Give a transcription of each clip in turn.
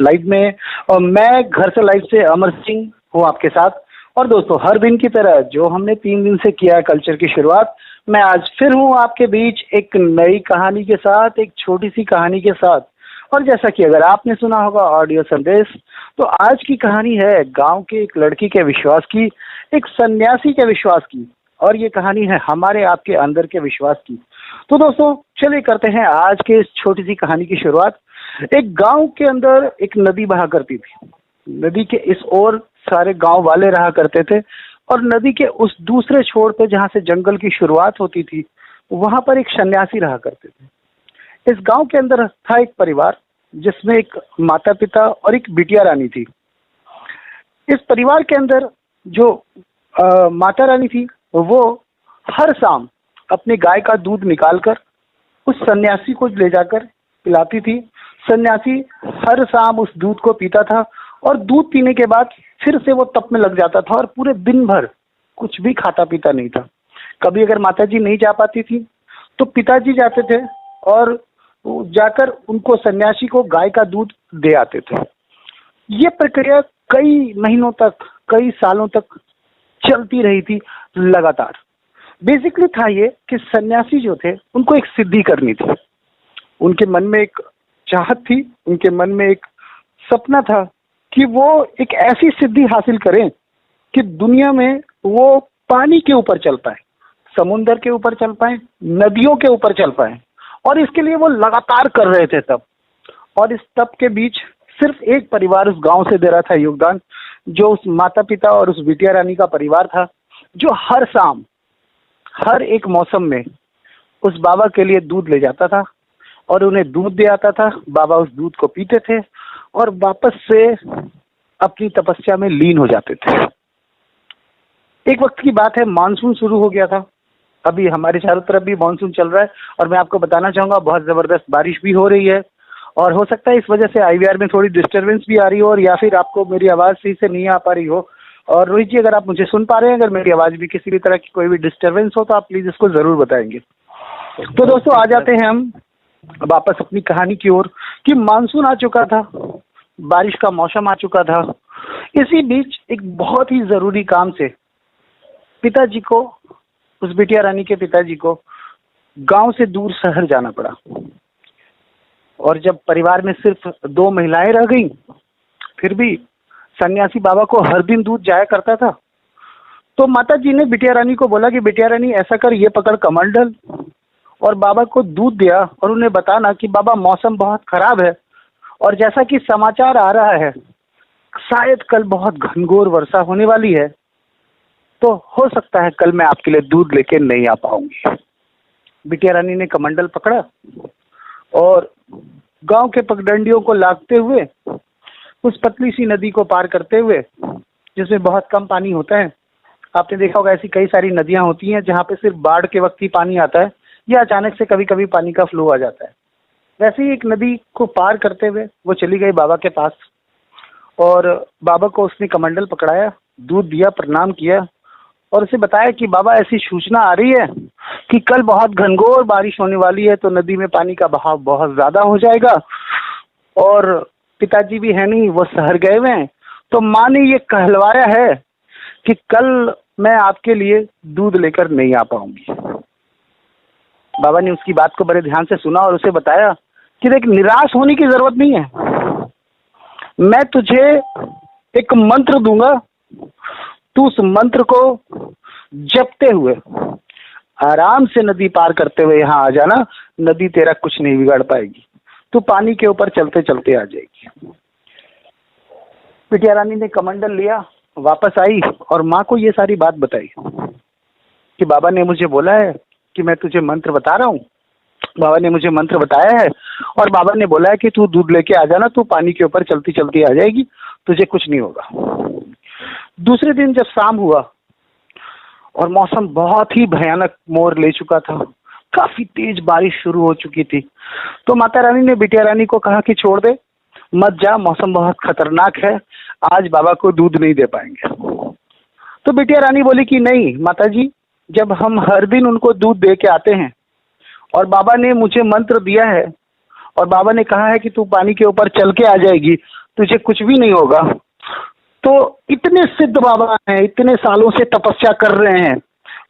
Live में। और मैं घर से लाइव से अमर सिंह हूँ आपके साथ। और दोस्तों, हर दिन की तरह जो हमने 3 दिन से किया है कल्चर की शुरुआत, मैं आज फिर हूँ आपके बीच एक नई कहानी के साथ, एक छोटी सी कहानी के साथ। और जैसा कि अगर आपने सुना होगा ऑडियो संदेश, तो आज की कहानी है गांव के एक लड़की के विश्वास की, एक सन्यासी के विश्वास की। और ये कहानी है हमारे आपके अंदर के विश्वास की। तो दोस्तों, चलिए करते हैं आज के इस छोटी सी कहानी की शुरुआत। एक गांव के अंदर एक नदी बहा करती थी। नदी के इस ओर सारे गांव वाले रहा करते थे, और नदी के उस दूसरे छोर पे जहां से जंगल की शुरुआत होती थी, वहां पर एक सन्यासी रहा करते थे। इस गांव के अंदर था एक परिवार जिसमें एक माता पिता और एक बिटिया रानी थी। इस परिवार के अंदर जो माता रानी थी, वो हर शाम अपनी गाय का दूध निकालकर उस सन्यासी को ले जाकर पिलाती थी। सन्यासी हर शाम उस दूध को पीता था, और दूध पीने के बाद फिर से वो तप में लग जाता था, और पूरे दिन भर कुछ भी खाता पीता नहीं था। कभी अगर माताजी नहीं जा पाती थी, तो पिताजी जाते थे और जाकर उनको, सन्यासी को, गाय का दूध दे आते थे। ये प्रक्रिया कई महीनों तक, कई सालों तक चलती रही थी लगातार। बेसिकली था ये कि सन्यासी जो थे, उनको एक सिद्धि करनी थी। उनके मन में एक चाहत थी, उनके मन में एक सपना था कि वो एक ऐसी सिद्धि हासिल करें कि दुनिया में वो पानी के ऊपर चल पाए, समुंदर के ऊपर चल पाए, नदियों के ऊपर चल पाए। और इसके लिए वो लगातार कर रहे थे तप। और इस तप के बीच सिर्फ एक परिवार उस गांव से दे रहा था योगदान, जो उस माता पिता और उस बिटिया रानी का परिवार था, जो हर शाम, हर एक मौसम में उस बाबा के लिए दूध ले जाता था और उन्हें दूध दे आता था। बाबा उस दूध को पीते थे और वापस से अपनी तपस्या में लीन हो जाते थे। एक वक्त की बात है, मानसून शुरू हो गया था। अभी हमारे चारों तरफ भी मानसून चल रहा है, और मैं आपको बताना चाहूंगा बहुत जबरदस्त बारिश भी हो रही है। और हो सकता है इस वजह से आईवीआर में थोड़ी डिस्टरबेंस भी आ रही हो, और या फिर आपको मेरी आवाज़ सही से नहीं आ पा रही हो। और रोहित जी, अगर आप मुझे सुन पा रहे हैं, अगर मेरी आवाज़ भी किसी भी तरह की कोई भी डिस्टरबेंस हो, तो आप प्लीज़ इसको ज़रूर बताएंगे। तो दोस्तों, आ जाते हैं हम वापस अपनी कहानी की ओर कि मानसून आ चुका था, बारिश का मौसम आ चुका था। इसी बीच एक बहुत ही ज़रूरी काम से पिताजी को, उस बिटिया रानी के पिताजी को, गांव से दूर शहर जाना पड़ा। और जब परिवार में सिर्फ 2 महिलाएं रह गईं, फिर भी सन्यासी बाबा को हर दिन दूध जाया करता था। तो माता जी ने बिटिया रानी को बोला कि बिटिया रानी, ऐसा कर, ये पकड़ कमंडल, और बाबा को दूध दिया और उन्हें बताना कि बाबा, मौसम बहुत खराब है, और जैसा कि समाचार आ रहा है, शायद कल बहुत घनघोर वर्षा होने वाली है, तो हो सकता है कल मैं आपके लिए दूध लेके नहीं आ पाऊंगी। बिटिया रानी ने कमंडल पकड़ा और गांव के पगडंडियों को लागते हुए, उस पतली सी नदी को पार करते हुए, जिसमें बहुत कम पानी होता है। आपने देखा होगा ऐसी कई सारी नदियां होती हैं जहां पे सिर्फ बाढ़ के वक्त ही पानी आता है, या अचानक से कभी कभी पानी का फ्लो आ जाता है। वैसे ही एक नदी को पार करते हुए वो चली गई बाबा के पास, और बाबा को उसने कमंडल पकड़ाया, दूध दिया, प्रणाम किया, और उसे बताया कि बाबा, ऐसी सूचना आ रही है कि कल बहुत घनघोर बारिश होने वाली है, तो नदी में पानी का बहाव बहुत ज्यादा हो जाएगा। और पिताजी भी है नहीं, वो शहर गए हुए हैं, तो माँ ने ये कहलवाया है कि कल मैं आपके लिए दूध लेकर नहीं आ पाऊंगी। बाबा ने उसकी बात को बड़े ध्यान से सुना और उसे बताया कि देख, निराश होने की जरूरत नहीं है। मैं तुझे एक मंत्र दूंगा, तू उस मंत्र को जपते हुए आराम से नदी पार करते हुए यहाँ आ जाना। नदी तेरा कुछ नहीं बिगाड़ पाएगी, तू पानी के ऊपर चलते चलते आ जाएगी। बिटिया रानी ने कमंडल लिया, वापस आई और माँ को ये सारी बात बताई कि बाबा ने मुझे बोला है कि मैं तुझे मंत्र बता रहा हूँ, बाबा ने मुझे मंत्र बताया है, और बाबा ने बोला है कि तू दूध लेके आ जाना, तू पानी के ऊपर चलती चलती आ जाएगी, तुझे कुछ नहीं होगा। दूसरे दिन जब शाम हुआ और मौसम बहुत ही भयानक मोड़ ले चुका था, काफी तेज बारिश शुरू हो चुकी थी, तो माता रानी ने बिटिया रानी को कहा कि छोड़ दे, मत जा, मौसम बहुत खतरनाक है, आज बाबा को दूध नहीं दे पाएंगे। तो बिटिया रानी बोली कि नहीं माता जी, जब हम हर दिन उनको दूध दे के आते हैं, और बाबा ने मुझे मंत्र दिया है, और बाबा ने कहा है कि तू पानी के ऊपर चल के आ जाएगी, तुझे कुछ भी नहीं होगा। तो इतने सिद्ध बाबा हैं, इतने सालों से तपस्या कर रहे हैं,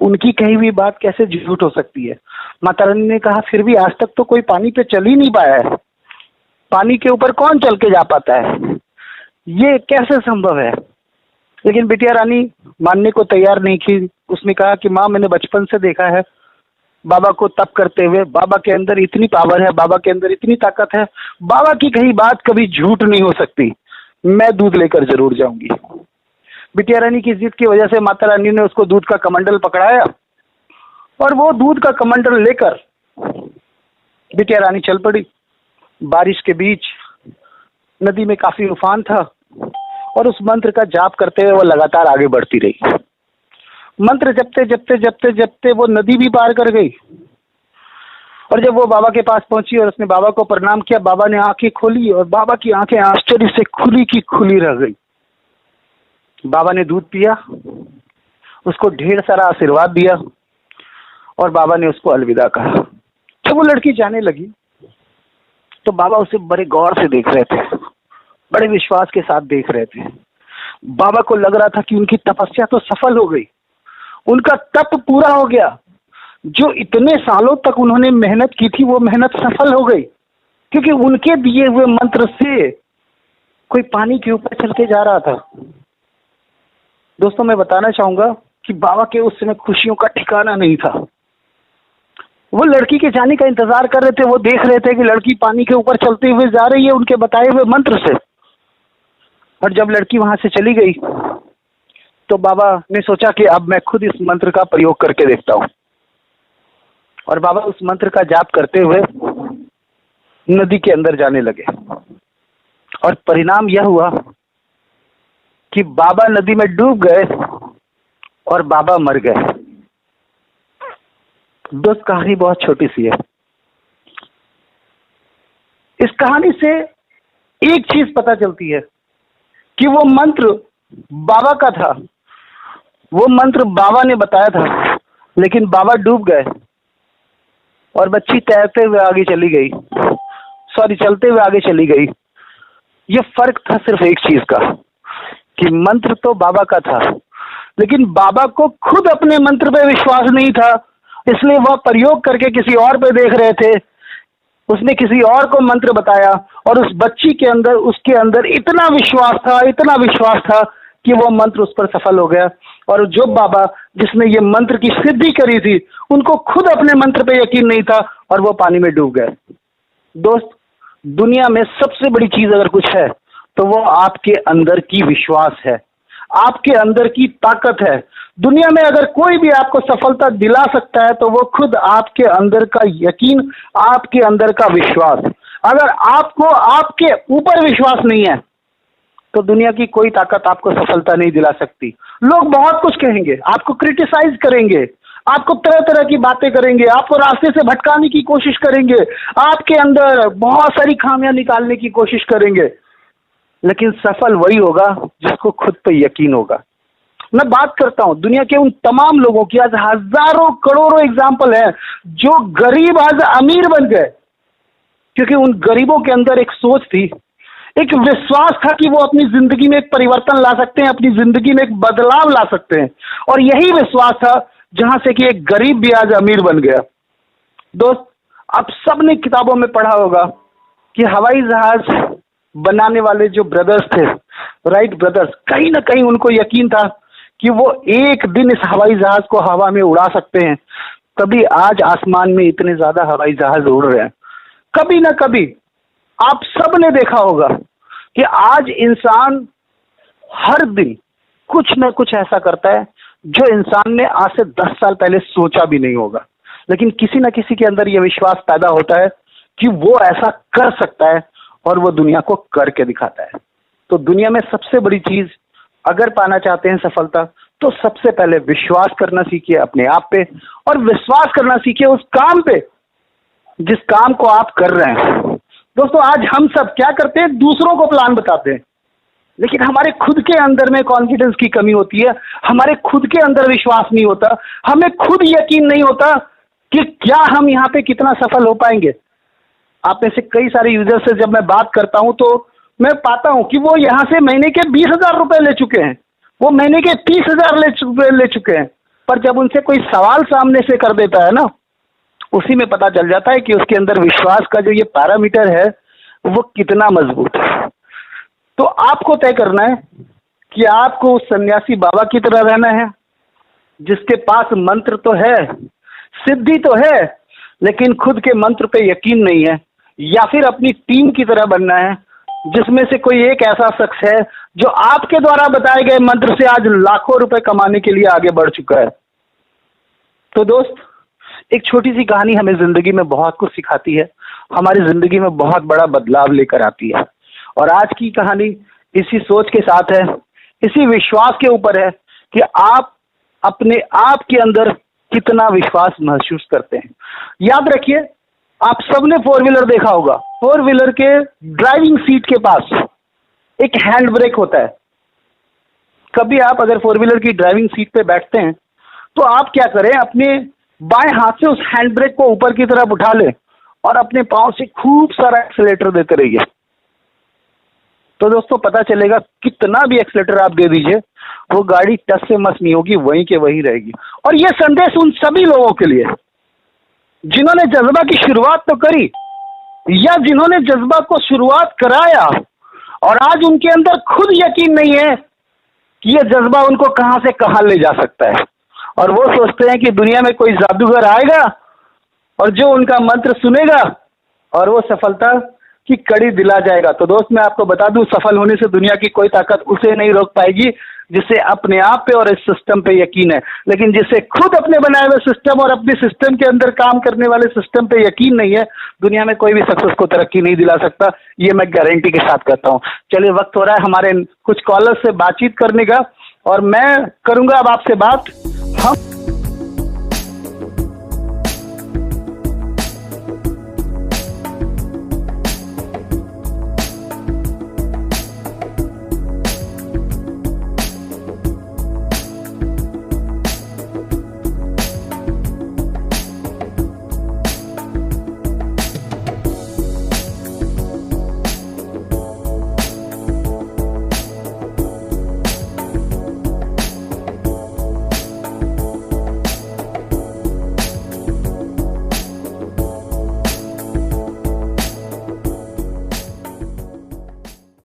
उनकी कही हुई बात कैसे झूठ हो सकती है? माता रानी ने कहा फिर भी आज तक तो कोई पानी पे चल ही नहीं पाया है, पानी के ऊपर कौन चल के जा पाता है, ये कैसे संभव है? लेकिन बिटिया रानी मानने को तैयार नहीं थी। उसने कहा कि माँ, मैंने बचपन से देखा है बाबा को तप करते हुए, बाबा के अंदर इतनी पावर है, बाबा के अंदर इतनी ताकत है, बाबा की कही बात कभी झूठ नहीं हो सकती, मैं दूध लेकर जरूर जाऊंगी। बिटिया रानी की जिद की वजह से माता रानी ने उसको दूध का कमंडल पकड़ाया और वो दूध का कमंडल लेकर बिटिया रानी चल पड़ी। बारिश के बीच नदी में काफी उफान था और उस मंत्र का जाप करते हुए वो लगातार आगे बढ़ती रही। मंत्र जपते जपते जपते जपते वो नदी भी पार कर गई। और जब वो बाबा के पास पहुंची और उसने बाबा को प्रणाम किया, बाबा ने आंखें खोली और बाबा की आंखें आश्चर्य से खुली की खुली रह गई। बाबा ने दूध पिया, उसको ढेर सारा आशीर्वाद दिया और बाबा ने उसको अलविदा कहा। जब वो लड़की जाने लगी तो बाबा उसे बड़े गौर से देख रहे थे, बड़े विश्वास के साथ देख रहे थे। बाबा को लग रहा था कि उनकी तपस्या तो सफल हो गई, उनका तप पूरा हो गया। जो इतने सालों तक उन्होंने मेहनत की थी वो मेहनत सफल हो गई, क्योंकि उनके दिए हुए मंत्र से कोई पानी के ऊपर चल के जा रहा था। दोस्तों, मैं बताना चाहूंगा कि बाबा के उस समय खुशियों का ठिकाना नहीं था। वो लड़की के जाने का इंतजार कर रहे थे, वो देख रहे थे कि लड़की पानी के ऊपर चलते हुए जा रही है उनके बताए हुए मंत्र से। और जब लड़की वहां से चली गई तो बाबा ने सोचा कि अब मैं खुद इस मंत्र का प्रयोग करके देखता हूं। और बाबा उस मंत्र का जाप करते हुए नदी के अंदर जाने लगे और परिणाम यह हुआ कि बाबा नदी में डूब गए और बाबा मर गए। दोस्त, कहानी बहुत छोटी सी है। इस कहानी से एक चीज पता चलती है कि वो मंत्र बाबा का था, वो मंत्र बाबा ने बताया था, लेकिन बाबा डूब गए और बच्ची तैरते हुए आगे चली गई, चलते हुए आगे चली गई। ये फर्क था सिर्फ एक चीज का कि मंत्र तो बाबा का था, लेकिन बाबा को खुद अपने मंत्र पे विश्वास नहीं था, इसलिए वह प्रयोग करके किसी और पे देख रहे थे। उसने किसी और को मंत्र बताया और उस बच्ची के अंदर, उसके अंदर इतना विश्वास था कि वो मंत्र उस पर सफल हो गया। और जो बाबा जिसने ये मंत्र की सिद्धि करी थी, उनको खुद अपने मंत्र पे यकीन नहीं था और वो पानी में डूब गए। दोस्त, दुनिया में सबसे बड़ी चीज अगर कुछ है तो वो आपके अंदर की विश्वास है, आपके अंदर की ताकत है। दुनिया में अगर कोई भी आपको सफलता दिला सकता है तो वो खुद आपके अंदर का यकीन, आपके अंदर का विश्वास। अगर आपको आपके ऊपर विश्वास नहीं है तो दुनिया की कोई ताकत आपको सफलता नहीं दिला सकती। लोग बहुत कुछ कहेंगे, आपको क्रिटिसाइज करेंगे, आपको तरह तरह की बातें करेंगे, आपको रास्ते से भटकाने की कोशिश करेंगे, आपके अंदर बहुत सारी खामियां निकालने की कोशिश करेंगे, लेकिन सफल वही होगा जिसको खुद पे यकीन होगा। मैं बात करता हूं दुनिया के उन तमाम लोगों की, आज हजारों करोड़ों एग्जाम्पल हैं जो गरीब आज अमीर बन गए, क्योंकि उन गरीबों के अंदर एक सोच थी, एक विश्वास था कि वो अपनी जिंदगी में एक परिवर्तन ला सकते हैं, अपनी जिंदगी में एक बदलाव ला सकते हैं। और यही विश्वास था जहां से कि एक गरीब भी आज अमीर बन गया। दोस्त, आप सबने किताबों में पढ़ा होगा कि हवाई जहाज बनाने वाले जो ब्रदर्स थे, राइट ब्रदर्स, कहीं ना कहीं उनको यकीन था कि वो एक दिन इस हवाई जहाज को हवा में उड़ा सकते हैं। तभी आज आसमान में इतने ज्यादा हवाई जहाज उड़ रहे हैं। कभी ना कभी आप सब ने देखा होगा कि आज इंसान हर दिन कुछ ना कुछ ऐसा करता है जो इंसान ने आज से 10 साल पहले सोचा भी नहीं होगा, लेकिन किसी ना किसी के अंदर यह विश्वास पैदा होता है कि वो ऐसा कर सकता है और वो दुनिया को करके दिखाता है। तो दुनिया में सबसे बड़ी चीज अगर पाना चाहते हैं सफलता, तो सबसे पहले विश्वास करना सीखिए अपने आप पे, और विश्वास करना सीखिए उस काम पे जिस काम को आप कर रहे हैं। दोस्तों, आज हम सब क्या करते हैं, दूसरों को प्लान बताते हैं, लेकिन हमारे खुद के अंदर में कॉन्फिडेंस की कमी होती है, हमारे खुद के अंदर विश्वास नहीं होता, हमें खुद यकीन नहीं होता कि क्या हम यहाँ पे कितना सफल हो पाएंगे। आप में से कई सारे यूजर्स से जब मैं बात करता हूं तो मैं पाता हूं कि वो यहाँ से महीने के 20,000 रुपए ले चुके हैं, वो महीने के 30,000 ले चुके हैं। पर जब उनसे कोई सवाल सामने से कर देता है ना, उसी में पता चल जाता है कि उसके अंदर विश्वास का जो ये पैरामीटर है वो कितना मजबूत है। तो आपको तय करना है कि आपको उस सन्यासी बाबा की तरह रहना है जिसके पास मंत्र तो है, सिद्धि तो है, लेकिन खुद के मंत्र पे यकीन नहीं है, या फिर अपनी टीम की तरह बनना है जिसमें से कोई एक ऐसा शख्स है जो आपके द्वारा बताए गए मंत्र से आज लाखों रुपए कमाने के लिए आगे बढ़ चुका है। तो दोस्त, एक छोटी सी कहानी हमें जिंदगी में बहुत कुछ सिखाती है, हमारी जिंदगी में बहुत बड़ा बदलाव लेकर आती है। और आज की कहानी इसी सोच के साथ है, इसी विश्वास के ऊपर है कि आप अपने आप के अंदर कितना विश्वास महसूस करते हैं। याद रखिए, आप सबने फोर व्हीलर देखा होगा, फोर व्हीलर के ड्राइविंग सीट के पास एक हैंड ब्रेक होता है। कभी आप अगर फोर व्हीलर की ड्राइविंग सीट पे बैठते हैं तो आप क्या करें, अपने बाएं हाथ से उस हैंड ब्रेक को ऊपर की तरफ उठा लें और अपने पांव से खूब सारा एक्सीलेटर देते रहिए। तो दोस्तों, पता चलेगा कितना भी एक्सीलेटर आप दे दीजिए, वो गाड़ी टस से मस नहीं होगी, वहीं के वहीं रहेगी। और ये संदेश उन सभी लोगों के लिए जिन्होंने जज्बा की शुरुआत तो करी, या जिन्होंने जज्बा को शुरुआत कराया और आज उनके अंदर खुद यकीन नहीं है कि ये जज्बा उनको कहां से कहां ले जा सकता है, और वो सोचते हैं कि दुनिया में कोई जादूगर आएगा और जो उनका मंत्र सुनेगा और वो सफलता की कड़ी दिला जाएगा। तो दोस्त, मैं आपको बता दूं, सफल होने से दुनिया की कोई ताकत उसे नहीं रोक पाएगी जिसे अपने आप पे और इस सिस्टम पे यकीन है। लेकिन जिसे खुद अपने बनाए हुए सिस्टम और अपने सिस्टम के अंदर काम करने वाले सिस्टम पे यकीन नहीं है, दुनिया में कोई भी शख्स को तरक्की नहीं दिला सकता, ये मैं गारंटी के साथ कहता हूँ। चलिए, वक्त हो रहा है हमारे कुछ कॉलर्स से बातचीत करने का, और मैं करूंगा अब आपसे बात। हम